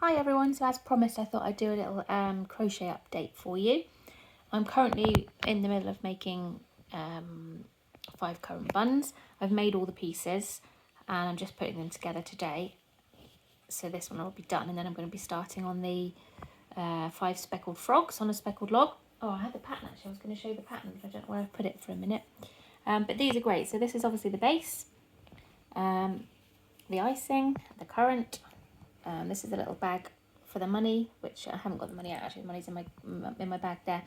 Hi everyone, so as promised I thought I'd do a little crochet update for you. I'm currently in the middle of making 5 currant buns. I've made all the pieces and I'm just putting them together today. So this one will be done, and then I'm going to be starting on the 5 speckled frogs on a speckled log. Oh, I had the pattern actually, I was going to show you the pattern, but I don't know where I've put it for a minute. But these are great. So this is obviously the base, the icing, the currant. This is a little bag for the money, which I haven't got the money out actually. The money's in my bag there.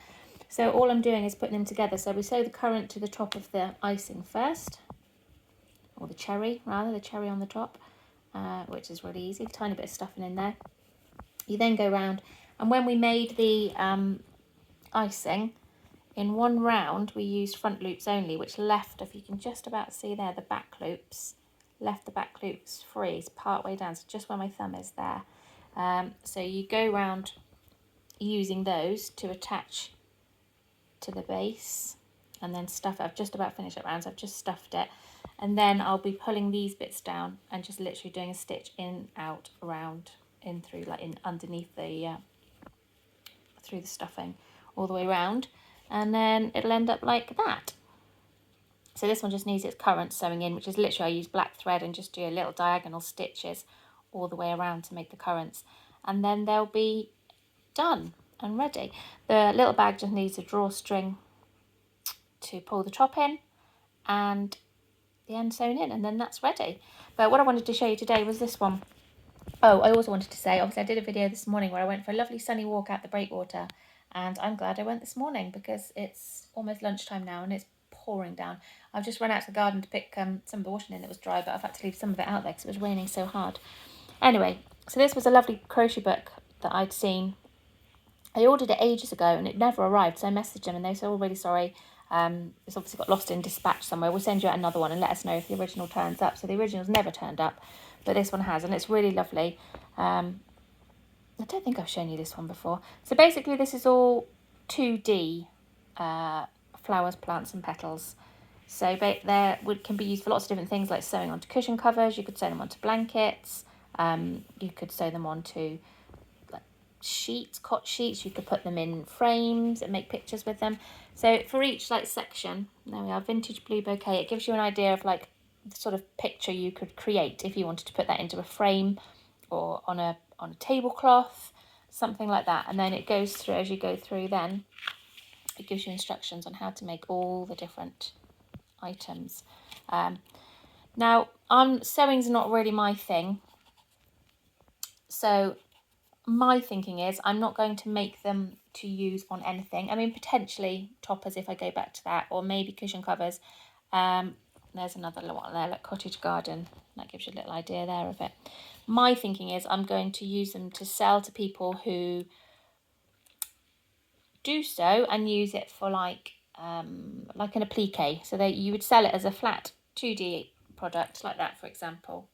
So all I'm doing is putting them together. So we sew the currant to the top of the icing first, or the cherry rather, the cherry on the top, which is really easy. Tiny bit of stuffing in there. You then go round, and when we made the icing, in one round we used front loops only, which left, if you can just about see there, the back loops, left the back loops free, it's part way down, so just where my thumb is there. So you go round using those to attach to the base and then stuff it. I've just about finished it round, so I've just stuffed it, and then I'll be pulling these bits down and just literally doing a stitch in, out, around, in, through, like in underneath the through the stuffing all the way around, and then it'll end up like that. So this one just needs its currant sewing in, which is literally I use black thread and just do a little diagonal stitches all the way around to make the currants, and then they'll be done and ready. The little bag just needs a drawstring to pull the top in and the end sewn in, and then that's ready. But what I wanted to show you today was this one. Oh, I also wanted to say, obviously I did a video this morning where I went for a lovely sunny walk at the breakwater, and I'm glad I went this morning because it's almost lunchtime now and it's pouring down. I've just run out to the garden to pick some of the washing in that was dry, but I've had to leave some of it out there because it was raining so hard. Anyway, so this was a lovely crochet book that I'd seen. I ordered it ages ago and it never arrived, so I messaged them and they said, oh, really sorry, it's obviously got lost in dispatch somewhere. We'll send you out another one and let us know if the original turns up. So the original's never turned up, but this one has, and it's really lovely. I don't think I've shown you this one before. So basically this is all 2D flowers, plants and petals. So can be used for lots of different things, like sewing onto cushion covers. You could sew them onto blankets. You could sew them onto sheets, cot sheets. You could put them in frames and make pictures with them. So for each section, there we are, vintage blue bouquet. It gives you an idea of the sort of picture you could create if you wanted to put that into a frame or on a tablecloth, something like that. And then it goes through, as you go through, then it gives you instructions on how to make all the different items. Now, sewing's not really my thing, so my thinking is I'm not going to make them to use on anything. I mean, potentially toppers if I go back to that, or maybe cushion covers. There's another little one there, like cottage garden. That gives you a little idea there of it. My thinking is I'm going to use them to sell to people who do so and use it for like an applique. So you would sell it as a flat 2D product like that, for example.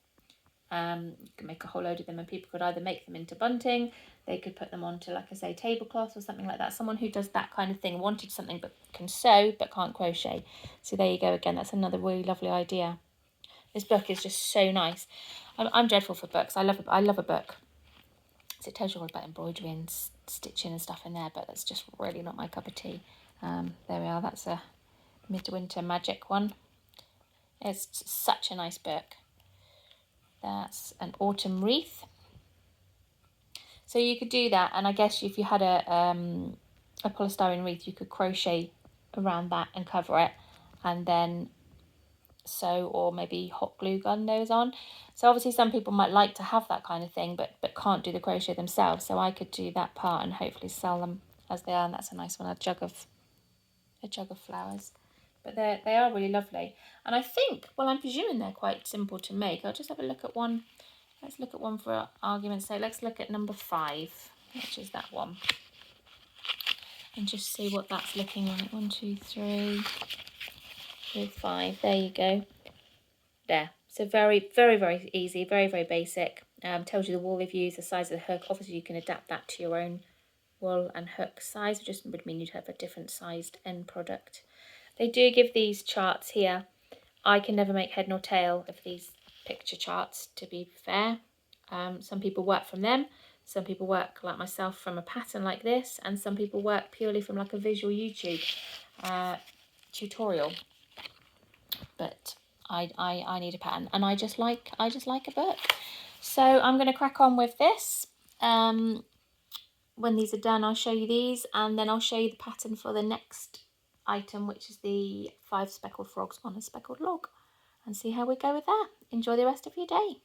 You can make a whole load of them and people could either make them into bunting, they could put them onto, like I say, tablecloth or something like that. Someone who does that kind of thing wanted something but can sew but can't crochet. So there you go again, that's another really lovely idea. This book is just so nice. I'm dreadful for books. I love a book. So it tells you all about embroidery and stitching and stuff in there, but that's just really not my cup of tea. There we are, that's a Midwinter Magic one. It's such a nice book. That's an autumn wreath. So you could do that, and I guess if you had a polystyrene wreath, you could crochet around that and cover it, and then sew or maybe hot glue gun those on. So obviously some people might like to have that kind of thing, but can't do the crochet themselves. So I could do that part and hopefully sell them as they are, and that's a nice one, a jug of flowers. But they are really lovely, and I think, well, I'm presuming they're quite simple to make. I'll just have a look at one. Let's look at one for argument's sake. Let's look at number 5, which is that one, and just see what that's looking like. 1, 2, 3, 4, 5. There you go. There. So very, very, very easy. Very, very basic. Tells you the wool they've used, the size of the hook. Obviously, you can adapt that to your own wool and hook size. It just would mean you'd have a different sized end product. They do give these charts here. I can never make head nor tail of these picture charts, to be fair. Some people work from them, some people work like myself from a pattern like this, and some people work purely from like a visual YouTube tutorial. But I need a pattern, and I just like a book. So I'm going to crack on with this. When these are done, I'll show you these, and then I'll show you the pattern for the next item, which is the 5 speckled frogs on a speckled log, and see how we go with that. Enjoy the rest of your day.